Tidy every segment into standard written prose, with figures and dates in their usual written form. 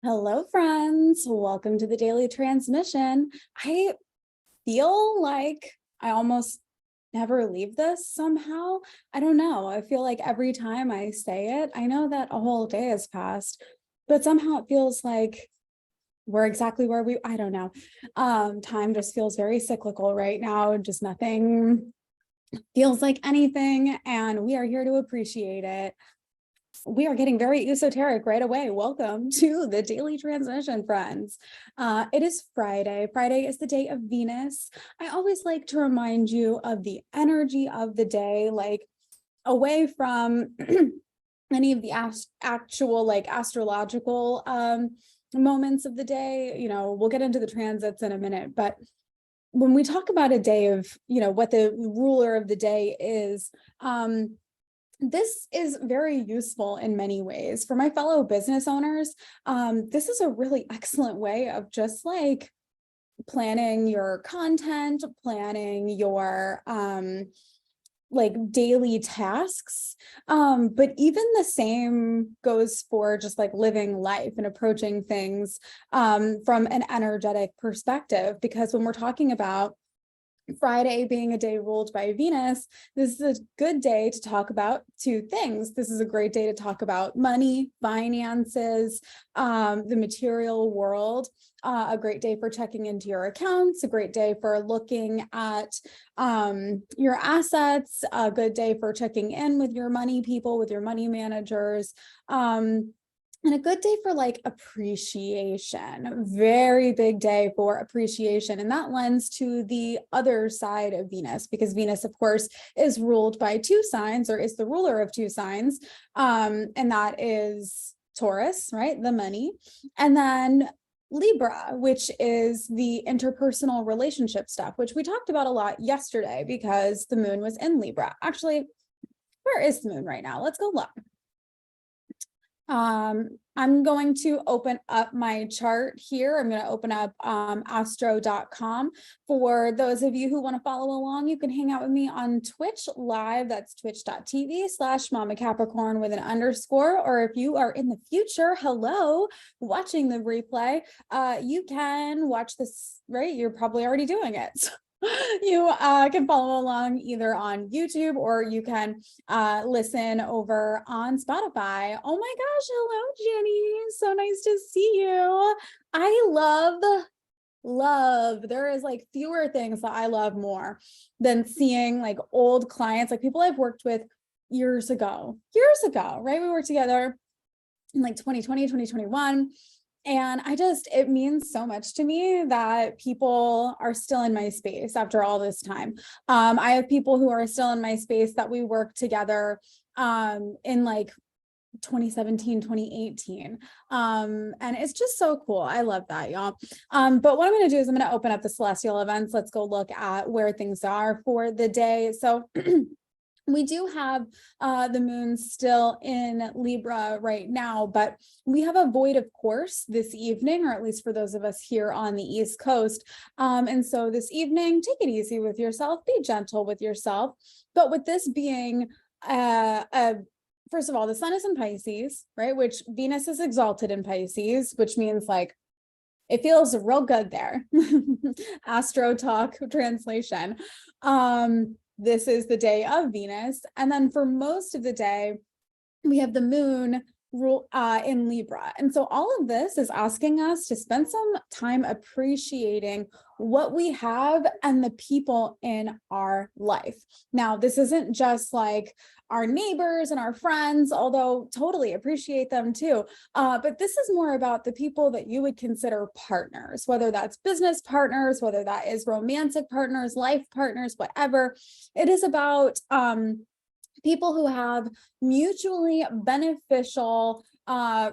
Hello, friends. Welcome to the daily transmission. I feel like I almost never leave this somehow. I don't know. I feel like every time I say it, I know that a whole day has passed, but somehow it feels like we're exactly where I don't know. Time just feels very cyclical right now. Just nothing feels like anything, and we are here to appreciate it. We are getting very esoteric right away. Welcome to the daily transmission, friends. It is Friday. Friday is the day of Venus. I always like to remind you of the energy of the day, like away from any of the actual like astrological moments of the day. We'll get into the transits in a minute, but when we talk about a day of, what the ruler of the day is, this is very useful in many ways. For my fellow business owners, this is a really excellent way of just like planning your content, planning your like daily tasks. But even the same goes for just like living life and approaching things from an energetic perspective. Because when we're talking about Friday being a day ruled by Venus, this is a good day to talk about two things. This is a great day to talk about money, finances, the material world, a great day for checking into your accounts, a great day for looking at your assets, a good day for checking in with your money people, with your money managers, and a good day for like appreciation. Very big day for appreciation. And that lends to the other side of Venus, because Venus, of course, is ruled by two signs, or is the ruler of two signs. And that is Taurus, right? The money. And then Libra, which is the interpersonal relationship stuff, which we talked about a lot yesterday because the moon was in Libra. Actually, where is the moon right now? Let's go look. I'm going to open up my chart here. I'm going to open up astro.com. For those of you who want to follow along, you can hang out with me on Twitch live. That's twitch.tv/Mama Capricorn with an underscore. Or if you are in the future, hello, watching the replay, you can watch this, right? You're probably already doing it. So you can follow along either on YouTube, or you can listen over on Spotify. Oh my gosh, hello, Jenny. So nice to see you. I love, there is like fewer things that I love more than seeing like old clients, like people I've worked with years ago, right? We worked together in like 2020, 2021. And it means so much to me that people are still in my space after all this time. I have people who are still in my space that we worked together in like 2017, 2018. And it's just so cool. I love that, y'all. But what I'm going to do is I'm going to open up the celestial events. Let's go look at where things are for the day. So we do have the moon still in Libra right now, but we have a void of course this evening, or at least for those of us here on the East Coast. And so this evening, take it easy with yourself, be gentle with yourself. But with this being first of all, the sun is in Pisces, right? Which Venus is exalted in Pisces, which means like it feels real good there. Astro talk translation. This is the day of Venus. And then for most of the day, we have the moon rule in Libra. And so all of this is asking us to spend some time appreciating what we have and the people in our life. Now, this isn't just like our neighbors and our friends, although totally appreciate them too. But this is more about the people that you would consider partners, whether that's business partners, whether that is romantic partners, life partners, whatever. It is about people who have mutually beneficial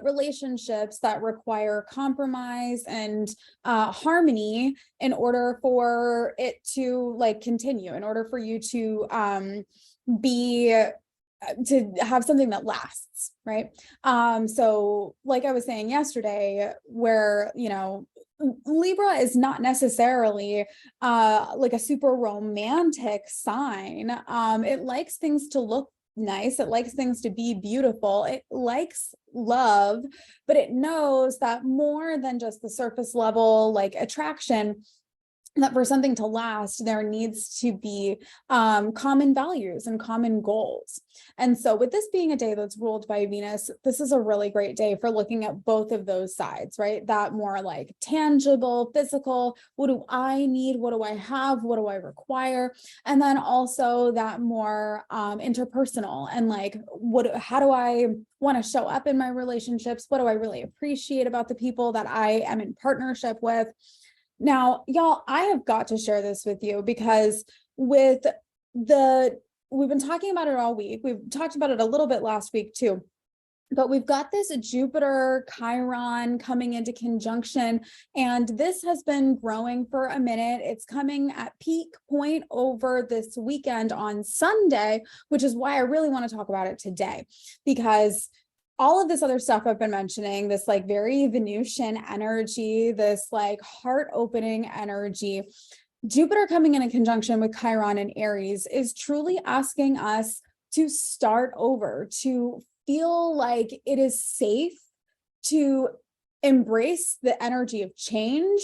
relationships that require compromise and harmony in order for it to like continue, in order for you to have something that lasts, right? So like I was saying yesterday, where, Libra is not necessarily like a super romantic sign. It likes things to look nice. It likes things to be beautiful. It likes love, but it knows that more than just the surface level, like attraction, that for something to last, there needs to be common values and common goals. And so with this being a day that's ruled by Venus, this is a really great day for looking at both of those sides, right? That more like tangible, physical, what do I need? What do I have? What do I require? And then also that more interpersonal and like, how do I want to show up in my relationships? What do I really appreciate about the people that I am in partnership with? Now, y'all, I have got to share this with you because we've been talking about it all week. We've talked about it a little bit last week too, but we've got this Jupiter-Chiron coming into conjunction, and this has been growing for a minute. It's coming at peak point over this weekend on Sunday, which is why I really want to talk about it today, because all of this other stuff I've been mentioning, this like very Venusian energy, this like heart opening energy, Jupiter coming in a conjunction with Chiron and Aries is truly asking us to start over, to feel like it is safe to embrace the energy of change,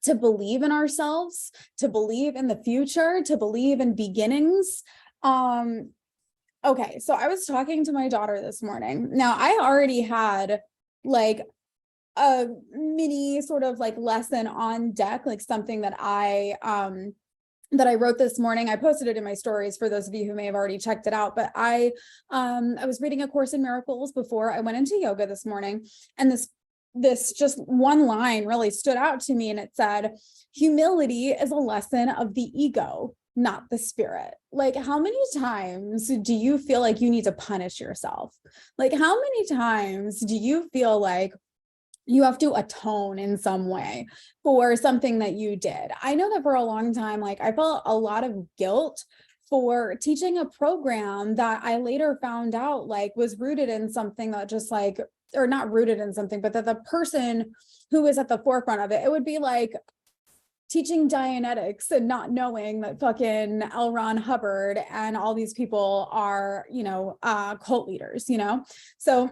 to believe in ourselves, to believe in the future, to believe in beginnings. Okay, so I was talking to my daughter this morning. Now, I already had like a mini sort of like lesson on deck, like something that I wrote this morning. I posted it in my stories for those of you who may have already checked it out, but I was reading A Course in Miracles before I went into yoga this morning, and this just one line really stood out to me, and it said, humility is a lesson of the ego, not the spirit. Like, how many times do you feel like you need to punish yourself? Like, how many times do you feel like you have to atone in some way for something that you did? I know that for a long time, like I felt a lot of guilt for teaching a program that I later found out like was rooted in something that just like, or not rooted in something, but that the person who was at the forefront of it, it would be like teaching Dianetics and not knowing that fucking L. Ron Hubbard and all these people are, cult leaders, So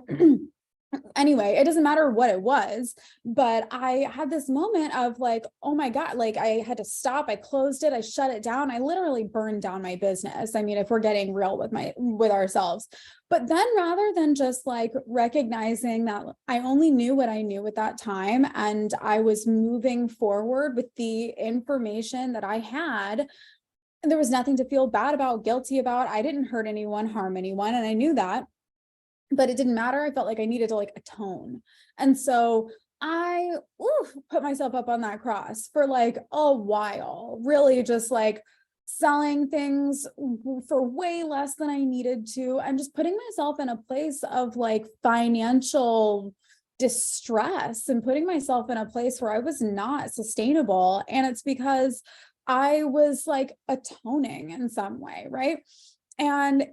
anyway, it doesn't matter what it was, but I had this moment of like, oh my God, like I had to stop. I closed it. I shut it down. I literally burned down my business. I mean, if we're getting real with ourselves, but then rather than just like recognizing that I only knew what I knew at that time, and I was moving forward with the information that I had, and there was nothing to feel bad about, guilty about. I didn't hurt anyone, harm anyone. And I knew that. But it didn't matter. I felt like I needed to like atone. And so I put myself up on that cross for like a while, really just like selling things for way less than I needed to, and just putting myself in a place of like financial distress and putting myself in a place where I was not sustainable. And it's because I was like atoning in some way, right? And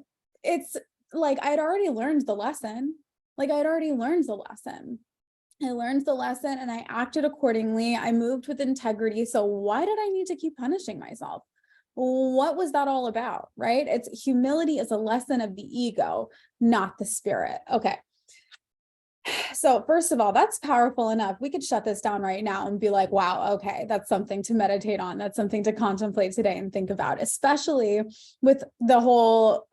it's like I'd already learned the lesson. I learned the lesson and I acted accordingly. I moved with integrity. So why did I need to keep punishing myself? What was that all about, right? It's humility is a lesson of the ego, not the spirit. Okay. So first of all, that's powerful enough. We could shut this down right now and be like, wow, okay, that's something to meditate on. That's something to contemplate today and think about, especially with the whole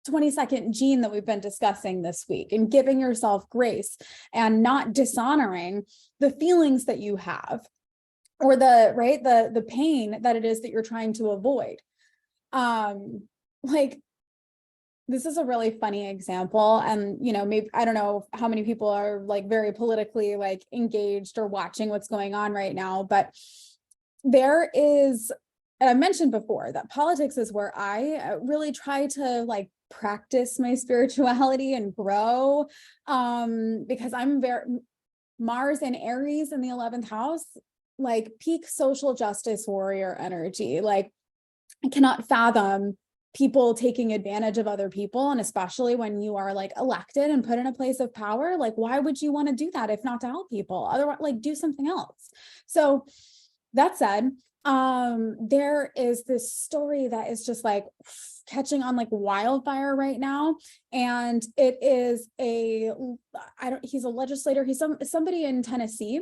22nd gene that we've been discussing this week, and giving yourself grace and not dishonoring the feelings that you have, or the pain that it is that you're trying to avoid. Like, this is a really funny example. And, maybe, I don't know how many people are like very politically like engaged or watching what's going on right now, but there is, and I mentioned before that politics is where I really try to like practice my spirituality and grow, because I'm very Mars and Aries in the 11th house, like peak social justice warrior energy. Like, I cannot fathom people taking advantage of other people, and especially when you are like elected and put in a place of power. Like, why would you want to do that if not to help people? Otherwise, like, do something else. So that said, there is this story that is just like catching on like wildfire right now. And it is he's a legislator. He's somebody in Tennessee.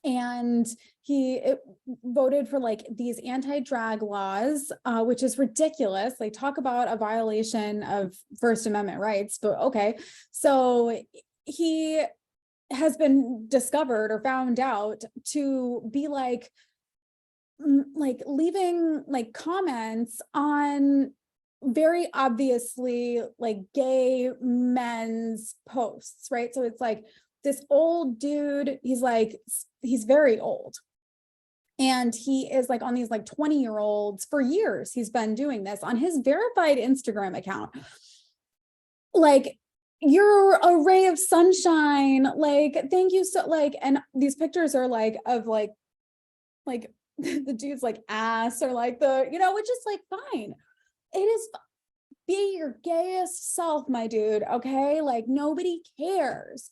And he voted for like these anti-drag laws, which is ridiculous. They talk about a violation of First Amendment rights, but okay. So he has been discovered or found out to be like leaving like comments on very obviously like gay men's posts, right? So it's like this old dude, he's very old. And he is like on these like 20-year-olds for years. He's been doing this on his verified Instagram account. Like, you're a ray of sunshine. Like, thank you so like, and these pictures are like of like the dude's like ass or like the, which is like fine. It is, be your gayest self, my dude. Okay. Like nobody cares.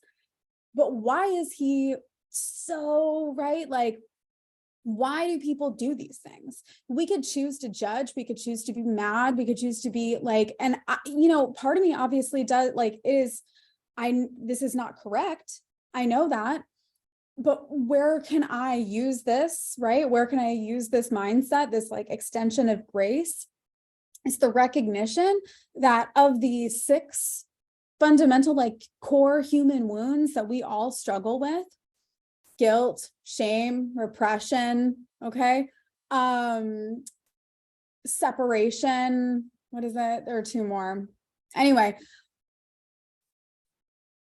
But why is he so right? Like, why do people do these things? We could choose to judge. We could choose to be mad. We could choose to be like, and part of me obviously does like this is not correct. I know that, but where can I use this, right? Where can I use this mindset, this like extension of grace? It's the recognition that of the 6 fundamental, like core human wounds that we all struggle with: guilt, shame, repression, okay? Separation, what is it? There are 2 more. Anyway,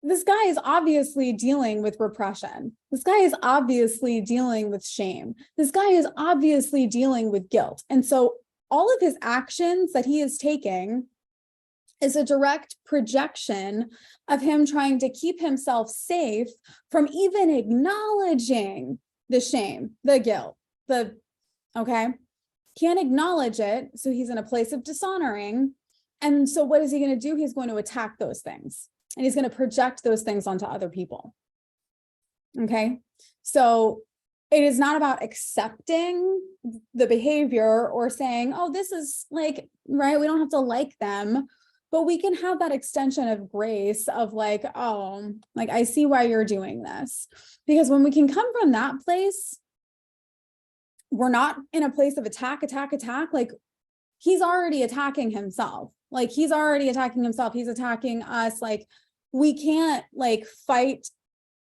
this guy is obviously dealing with repression. This guy is obviously dealing with shame. This guy is obviously dealing with guilt. And so all of his actions that he is taking is a direct projection of him trying to keep himself safe from even acknowledging the shame, the guilt, okay? Can't acknowledge it, so he's in a place of dishonoring. And so what is he going to do? He's going to attack those things, and he's going to project those things onto other people, okay? So it is not about accepting the behavior or saying, oh, this is like, right, we don't have to like them. But we can have that extension of grace of like, oh, like, I see why you're doing this. Because when we can come from that place, we're not in a place of attack. Like, he's already attacking himself. Like, he's already attacking himself. He's attacking us. Like, we can't like fight,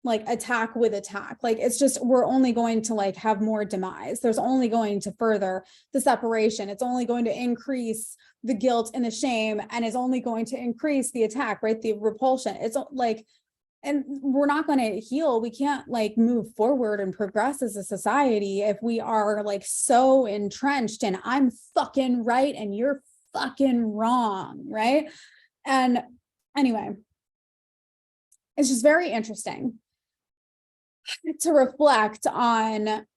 like attack with attack. Like, it's just, we're only going to like have more demise. There's only going to further the separation. It's only going to increase the guilt and the shame, and is only going to increase the attack, right? The repulsion. It's like, and we're not going to heal. We can't like move forward and progress as a society if we are like so entrenched in I'm fucking right and you're fucking wrong, right? And anyway, it's just very interesting to reflect on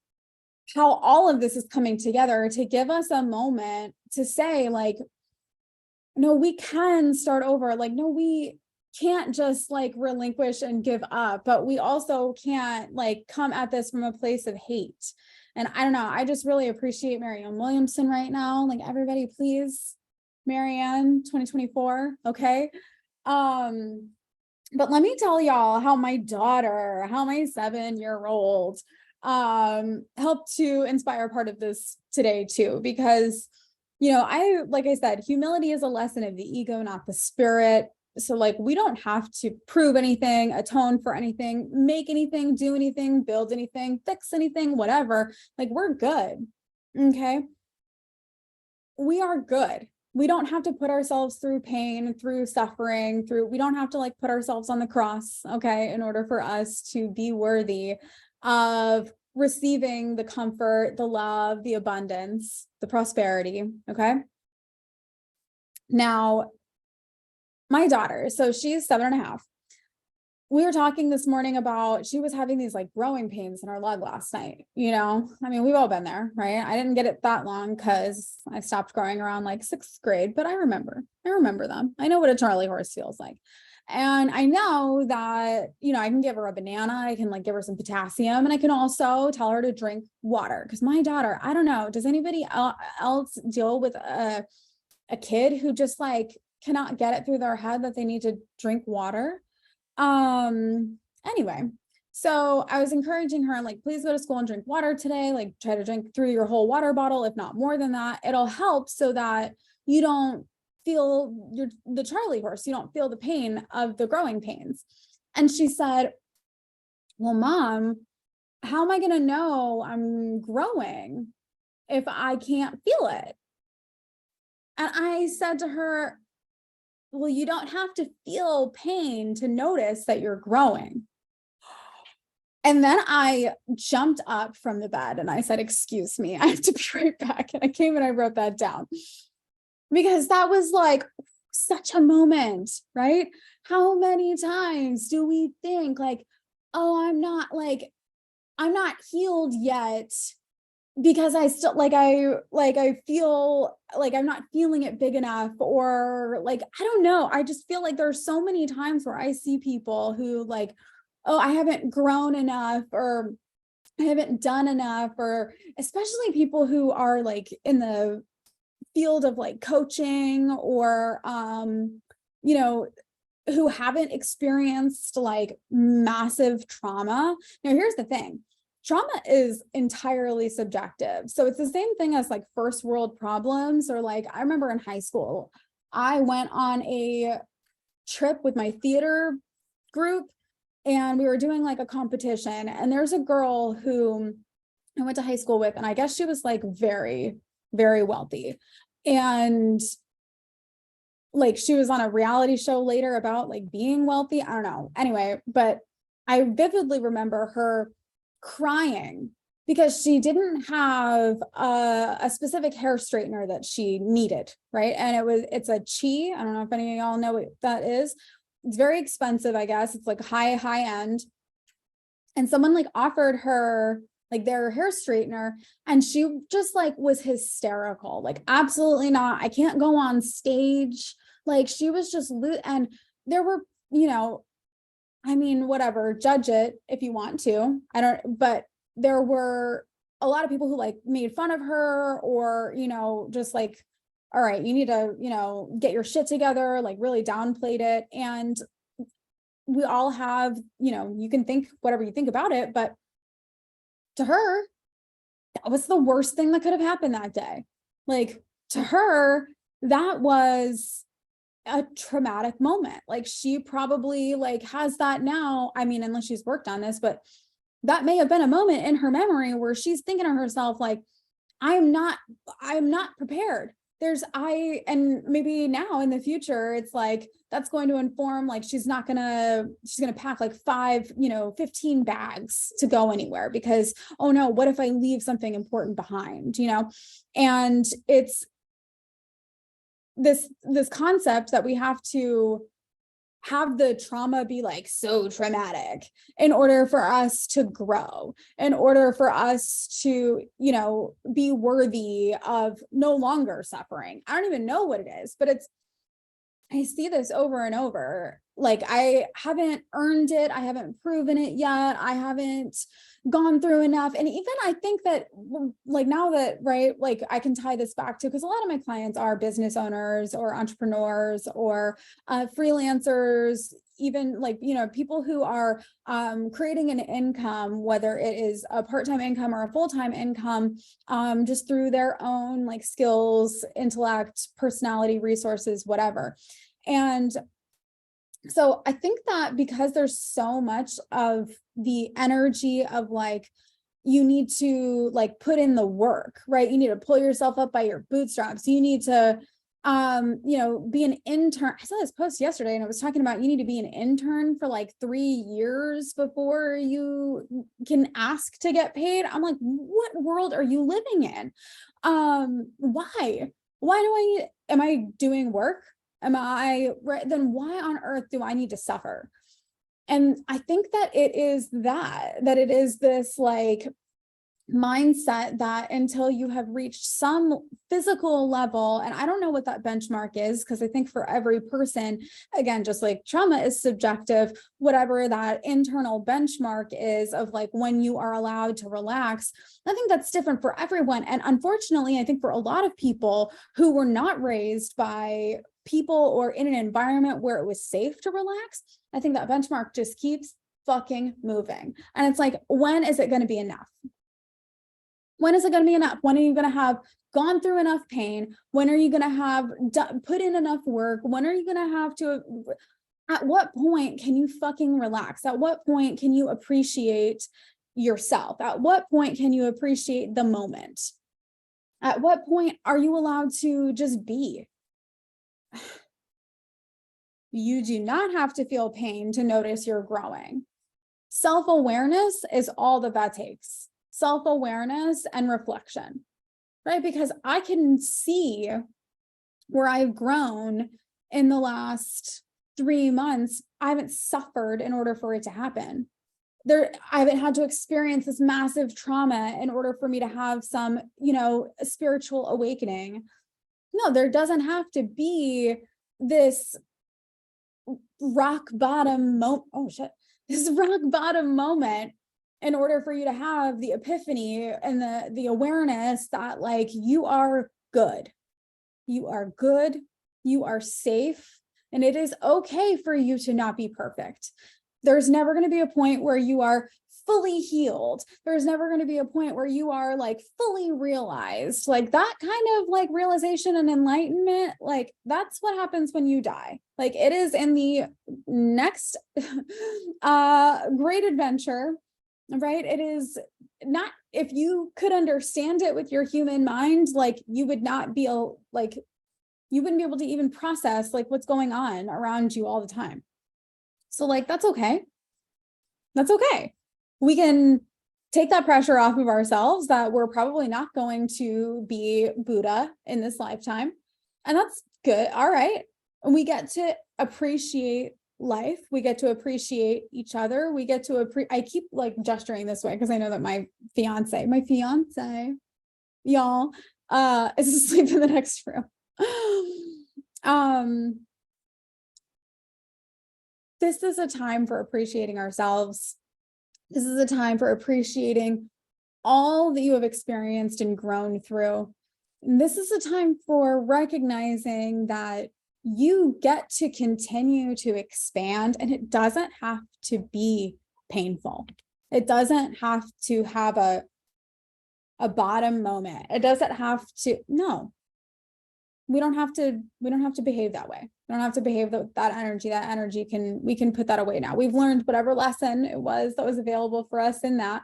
how all of this is coming together to give us a moment to say like, no, we can start over. Like, no, we can't just like relinquish and give up, but we also can't like come at this from a place of hate. And I don't know, I just really appreciate Marianne Williamson right now. Like, everybody, please, Marianne 2024. Okay. But let me tell y'all how my 7-year-old helped to inspire part of this today too, because like I said, humility is a lesson of the ego, not the spirit. So like, we don't have to prove anything, atone for anything, make anything, do anything, build anything, fix anything, whatever. Like, we're good. Okay. We are good. We don't have to put ourselves through pain, through suffering, we don't have to like put ourselves on the cross, okay, in order for us to be worthy of receiving the comfort, the love, the abundance, the prosperity, okay? Now, my daughter, so she's 7.5. We were talking this morning about, she was having these like growing pains in her leg last night. I mean, we've all been there, right? I didn't get it that long because I stopped growing around like 6th grade, but I remember them. I know what a Charlie horse feels like. And I know that, I can give her a banana, I can like give her some potassium, and I can also tell her to drink water. Because my daughter, I don't know, does anybody else deal with a kid who just like cannot get it through their head that they need to drink water? Anyway, so I was encouraging her, like, please go to school and drink water today. Like, try to drink through your whole water bottle, if not more than that. It'll help so that you don't feel the Charlie horse. You don't feel the pain of the growing pains. And she said, well, Mom, how am I going to know I'm growing if I can't feel it? And I said to her, well, you don't have to feel pain to notice that you're growing. And then I jumped up from the bed and I said, excuse me, I have to be right back. And I came and I wrote that down because that was like such a moment, right? How many times do we think like, oh, I'm not healed yet because I still I feel like I'm not feeling it big enough, or like, I don't know. I just feel like there's so many times where I see people who like, oh, I haven't grown enough, or I haven't done enough, or especially people who are like in the field of like coaching, or, who haven't experienced like massive trauma. Now, here's the thing. Trauma is entirely subjective. So it's the same thing as like first world problems, or like, I remember in high school, I went on a trip with my theater group and we were doing like a competition, and there's a girl who I went to high school with, and I guess she was like very, very wealthy. And like she was on a reality show later about like being wealthy. I don't know. Anyway, but I vividly remember her crying because she didn't have a specific hair straightener that she needed, right? And it's a chi. I don't know if any of y'all know what that is. It's very expensive, I guess. It's like high end. And someone like offered her like their hair straightener, and she just like was hysterical. Like, absolutely not. I can't go on stage. Like, she was just and there were, I mean, whatever, judge it if you want to. But there were a lot of people who like made fun of her, or, just like, all right, you need to, get your shit together, like really downplayed it. And we all have, you can think whatever you think about it, but to her, that was the worst thing that could have happened that day. Like, to her, that was a traumatic moment. Like, she probably like has that now. I mean, unless she's worked on this, but that may have been a moment in her memory where she's thinking to herself, like, I'm not prepared. And maybe now in the future, it's like, that's going to inform, like, she's going to pack like 15 bags to go anywhere because, oh no, what if I leave something important behind, and it's this concept that we have to have the trauma be like so traumatic in order for us to grow, in order for us to, be worthy of no longer suffering. I don't even know what it is, but I see this over and over. Like, I haven't earned it. I haven't proven it yet. I haven't gone through enough. And even I think that like now that, right, like I can tie this back to, because a lot of my clients are business owners or entrepreneurs or freelancers, even like, people who are creating an income, whether it is a part-time income or a full-time income, just through their own like skills, intellect, personality, resources, whatever. And so I think that because there's so much of the energy of like, you need to like put in the work, right? You need to pull yourself up by your bootstraps. You need to, be an intern. I saw this post yesterday and it was talking about you need to be an intern for like 3 years before you can ask to get paid. I'm like, what world are you living in? Why am I doing work? Am I right? Then why on earth do I need to suffer? And I think that it is that it is this like mindset that until you have reached some physical level, and I don't know what that benchmark is, because I think for every person, again, just like trauma is subjective, whatever that internal benchmark is of like when you are allowed to relax, I think that's different for everyone. And unfortunately, I think for a lot of people who were not raised by people or in an environment where it was safe to relax, I think that benchmark just keeps fucking moving. And it's like, when is it going to be enough? When is it going to be enough? When are you going to have gone through enough pain? When are you going to have put in enough work? When are you going to have to, at what point can you fucking relax? At what point can you appreciate yourself? At what point can you appreciate the moment? At what point are you allowed to just be? You do not have to feel pain to notice you're growing. Self-awareness is all that takes. Self-awareness and reflection, right? Because I can see where I've grown in the last 3 months. I haven't suffered in order for it to happen. I haven't had to experience this massive trauma in order for me to have some, spiritual awakening. No, there doesn't have to be this rock bottom this rock bottom moment in order for you to have the epiphany and the awareness that like you are good. You are good, you are safe, and it is okay for you to not be perfect. There's never going to be a point where you are fully healed. There's never going to be a point where you are like fully realized. Like that kind of like realization and enlightenment, like that's what happens when you die. Like it is in the next great adventure, right? It is not, if you could understand it with your human mind, like you would not be like, you wouldn't be able to even process like what's going on around you all the time. So like, that's okay. That's okay. We can take that pressure off of ourselves that we're probably not going to be Buddha in this lifetime. And that's good. All right. And we get to appreciate life. We get to appreciate each other. We get to I keep like gesturing this way because I know that my fiance, y'all, is asleep in the next room. This is a time for appreciating ourselves. This is a time for appreciating all that you have experienced and grown through. And this is a time for recognizing that you get to continue to expand, and it doesn't have to be painful. It doesn't have to have a bottom moment. It doesn't have to, no. We don't have to behave that way. We don't have to behave that energy we can put that away now. We've learned whatever lesson it was that was available for us in that,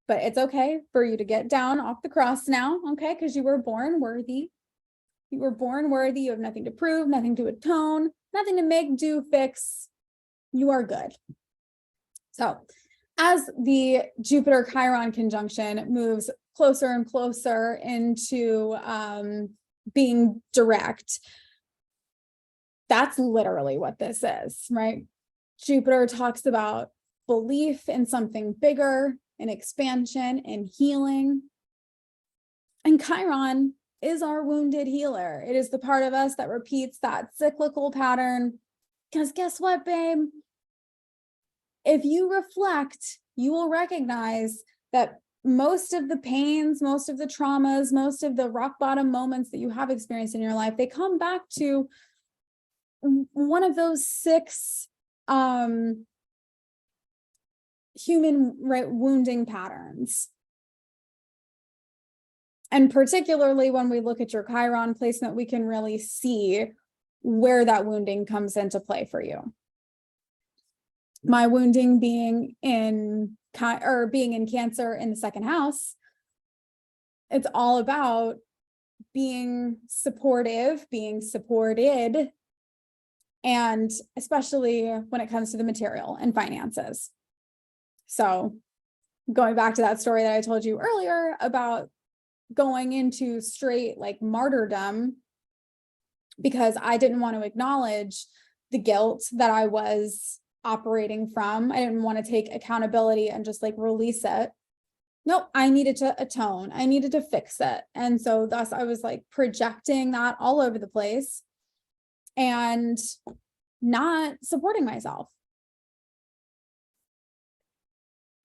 but it's okay for you to get down off the cross now. Okay. Because you were born worthy. You were born worthy. You have nothing to prove, nothing to atone, nothing to make, do, fix. You are good. So as the Jupiter-Chiron conjunction moves closer and closer into, being direct, that's literally what this is, right? Jupiter talks about belief in something bigger, in expansion, and healing. And Chiron is our wounded healer. It is the part of us that repeats that cyclical pattern. Because guess what, babe? If you reflect, you will recognize that most of the pains, most of the traumas, most of the rock bottom moments that you have experienced in your life, they come back to one of those 6 human wounding patterns. And particularly when we look at your Chiron placement, we can really see where that wounding comes into play for you. My wounding being in Cancer in the 2nd house, it's all about being supportive, being supported, and especially when it comes to the material and finances. So going back to that story that I told you earlier about going into straight like martyrdom because I didn't want to acknowledge the guilt that I was operating from. I didn't want to take accountability and just like release it. nope, I needed to atone. I needed to fix it. And so thus I was like projecting that all over the place and not supporting myself.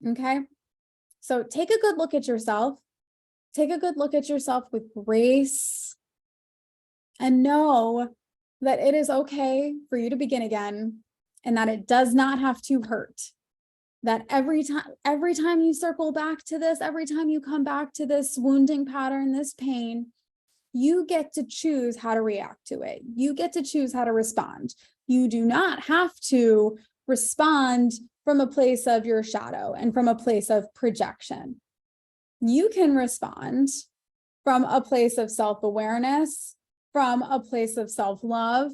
Okay. So take a good look at yourself. Take a good look at yourself with grace and know that it is okay for you to begin again and that it does not have to hurt. That every time you circle back to this, every time you come back to this wounding pattern, this pain, you get to choose how to react to it. You get to choose how to respond. You do not have to respond from a place of your shadow and from a place of projection. You can respond from a place of self-awareness, from a place of self-love,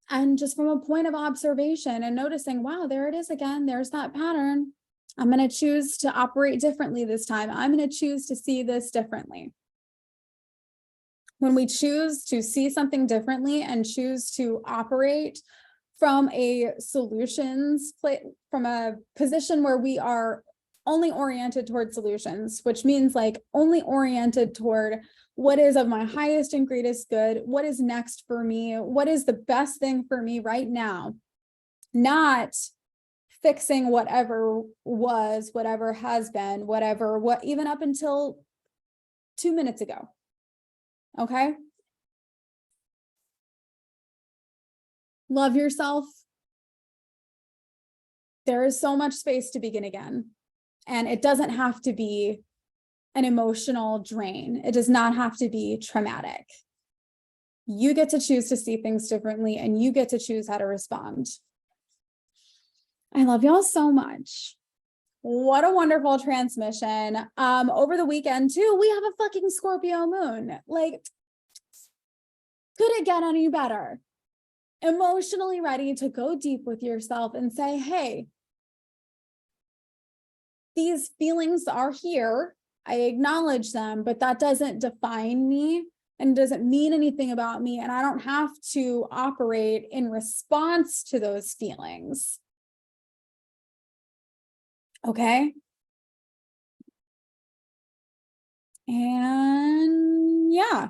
and just from a point of observation and noticing, wow, there it is again. There's that pattern. I'm going to choose to operate differently this time. I'm going to choose to see this differently. When we choose to see something differently and choose to operate from a solutions place, from a position where we are only oriented toward solutions, which means like only oriented toward what is of my highest and greatest good, what is next for me, what is the best thing for me right now, not fixing whatever was, whatever has been, whatever, what even up until 2 minutes ago. Okay. Love yourself. There is so much space to begin again. And it doesn't have to be an emotional drain. It does not have to be traumatic. You get to choose to see things differently and you get to choose how to respond. I love y'all so much. What a wonderful transmission. Over the weekend too, we have a fucking Scorpio moon. Like, could it get any better? Emotionally ready to go deep with yourself and say, hey, these feelings are here. I acknowledge them, but that doesn't define me and doesn't mean anything about me. And I don't have to operate in response to those feelings. Okay. And yeah,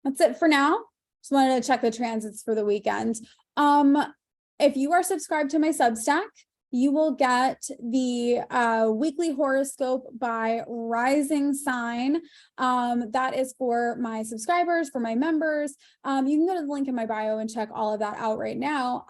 that's it for now. Just wanted to check the transits for the weekend. If you are subscribed to my Substack, you will get the weekly horoscope by rising sign. That is for my subscribers, for my members. You can go to the link in my bio and check all of that out right now.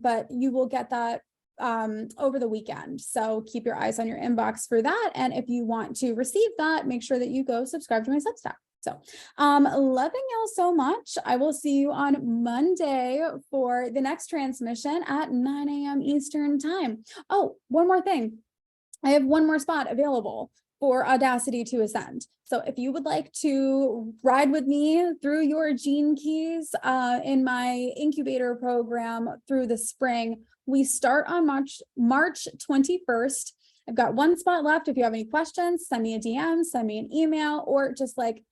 But you will get that over the weekend. So keep your eyes on your inbox for that. And if you want to receive that, make sure that you go subscribe to my Substack. So loving y'all so much. I will see you on Monday for the next transmission at 9 a.m. Eastern time. Oh, one more thing. I have one more spot available for Audacity to Ascend. So if you would like to ride with me through your gene keys in my incubator program through the spring, we start on March 21st. I've got one spot left. If you have any questions, send me a DM, send me an email, or just like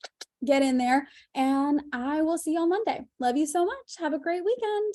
get in there, and I will see you on Monday. Love you so much. Have a great weekend.